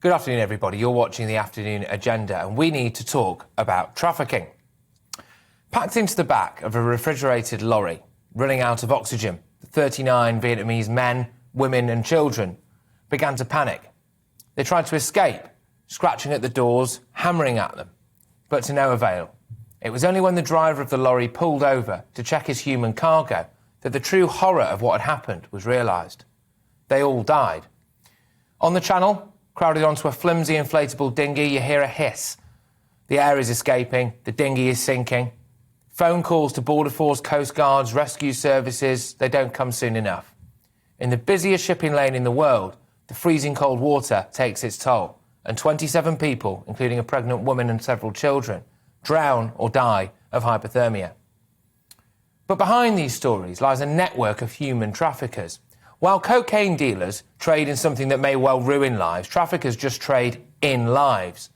Good afternoon, everybody. You're watching the Afternoon Agenda, and we need to talk about trafficking. Packed into the back of a refrigerated lorry, running out of oxygen, the 39 Vietnamese men, women and children began to panic. They tried to escape, scratching at the doors, hammering at them, but to no avail. It was only when the driver of the lorry pulled over to check his human cargo that the true horror of what had happened was realised. They all died. On the channel, crowded onto a flimsy inflatable dinghy, you hear a hiss. The air is escaping, the dinghy is sinking. Phone calls to Border Force, Coast Guards, rescue services, they don't come soon enough. In the busiest shipping lane in the world, the freezing cold water takes its toll, and 27 people, including a pregnant woman and several children, drown or die of hypothermia. But behind these stories lies a network of human traffickers. While cocaine dealers trade in something that may well ruin lives, traffickers just trade in lives.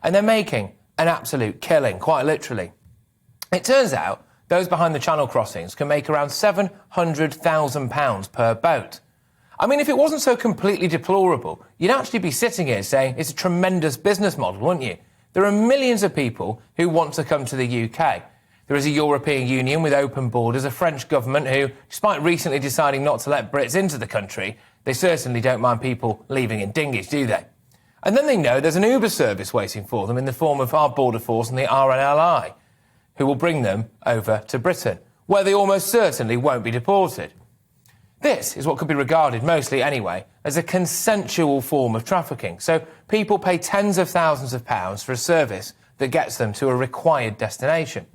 And they're making an absolute killing, quite literally. It turns out those behind the channel crossings can make around £700,000 per boat. I mean, if it wasn't so completely deplorable, you'd actually be sitting here saying it's a tremendous business model, wouldn't you? There are millions of people who want to come to the UK. There is a European Union with open borders, a French government who, despite recently deciding not to let Brits into the country, they certainly don't mind people leaving in dinghies, do they? And then they know there's an Uber service waiting for them in the form of our Border Force and the RNLI, who will bring them over to Britain, where they almost certainly won't be deported. This is what could be regarded, mostly anyway, as a consensual form of trafficking. So people pay tens of thousands of pounds for a service that gets them to a required destination.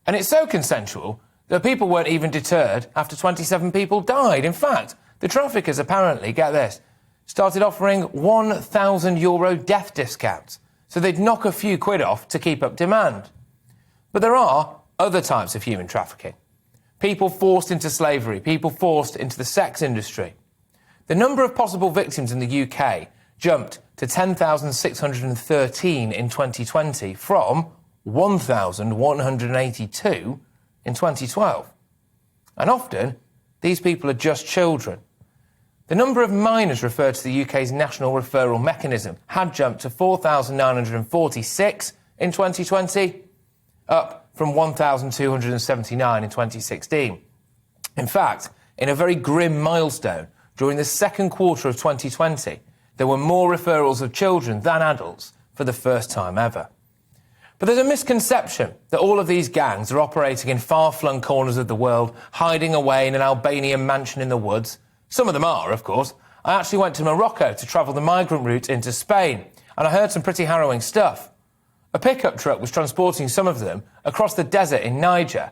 And it's so consensual that people weren't even deterred after 27 people died. In fact, the traffickers apparently, get this, started offering €1,000 death discounts, so they'd knock a few quid off to keep up demand. But there are other types of human trafficking. People forced into slavery, people forced into the sex industry. The number of possible victims in the UK jumped to 10,613 in 2020 from 1,182 in 2012. And often, these people are just children. The number of minors referred to the UK's national referral mechanism had jumped to 4,946 in 2020, up from 1,279 in 2016. In fact, in a very grim milestone, during the second quarter of 2020, there were more referrals of children than adults for the first time ever. But there's a misconception that all of these gangs are operating in far-flung corners of the world, hiding away in an Albanian mansion in the woods. Some of them are, of course. I actually went to Morocco to travel the migrant route into Spain, and I heard some pretty harrowing stuff. A pickup truck was transporting some of them across the desert in Niger,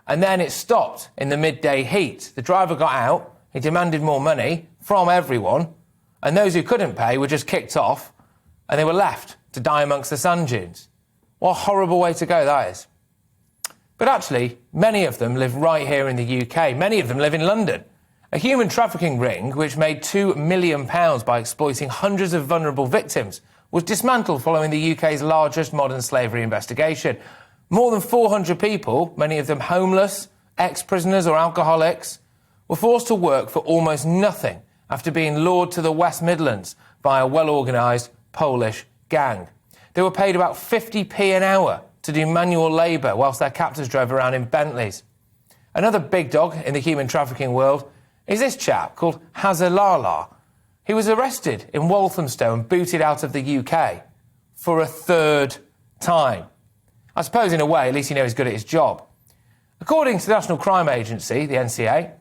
and then it stopped in the midday heat. The driver got out, he demanded more money from everyone, and those who couldn't pay were just kicked off, and they were left to die amongst the sand dunes. What a horrible way to go that is. But actually, many of them live right here in the UK. Many of them live in London. A human trafficking ring, which made £2 million by exploiting hundreds of vulnerable victims, was dismantled following the UK's largest modern slavery investigation. More than 400 people, many of them homeless, ex-prisoners or alcoholics, were forced to work for almost nothing after being lured to the West Midlands by a well-organised Polish gang. They were paid about 50p an hour to do manual labour whilst their captors drove around in Bentleys. Another big dog in the human trafficking world is this chap called Hazalala. He was arrested in Walthamstow and booted out of the UK for a third time. I suppose in a way, at least he knows he's good at his job. According to the National Crime Agency, the NCA,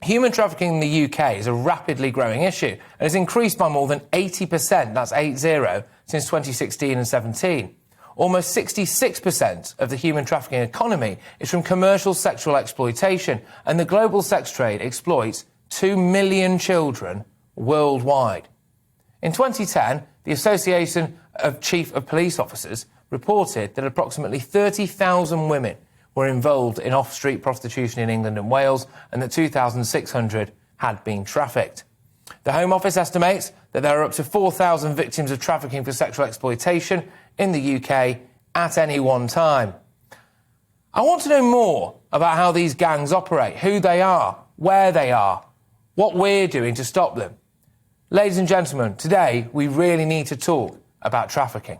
human trafficking in the UK is a rapidly growing issue and has increased by more than 80%, that's 80, since 2016 and 17. Almost 66% of the human trafficking economy is from commercial sexual exploitation, and the global sex trade exploits 2 million children worldwide. In 2010, the Association of Chief of Police Officers reported that approximately 30,000 women were involved in off-street prostitution in England and Wales, and that 2,600 had been trafficked. The Home Office estimates that there are up to 4,000 victims of trafficking for sexual exploitation in the UK at any one time. I want to know more about how these gangs operate, who they are, where they are, what we're doing to stop them. Ladies and gentlemen, today we really need to talk about trafficking.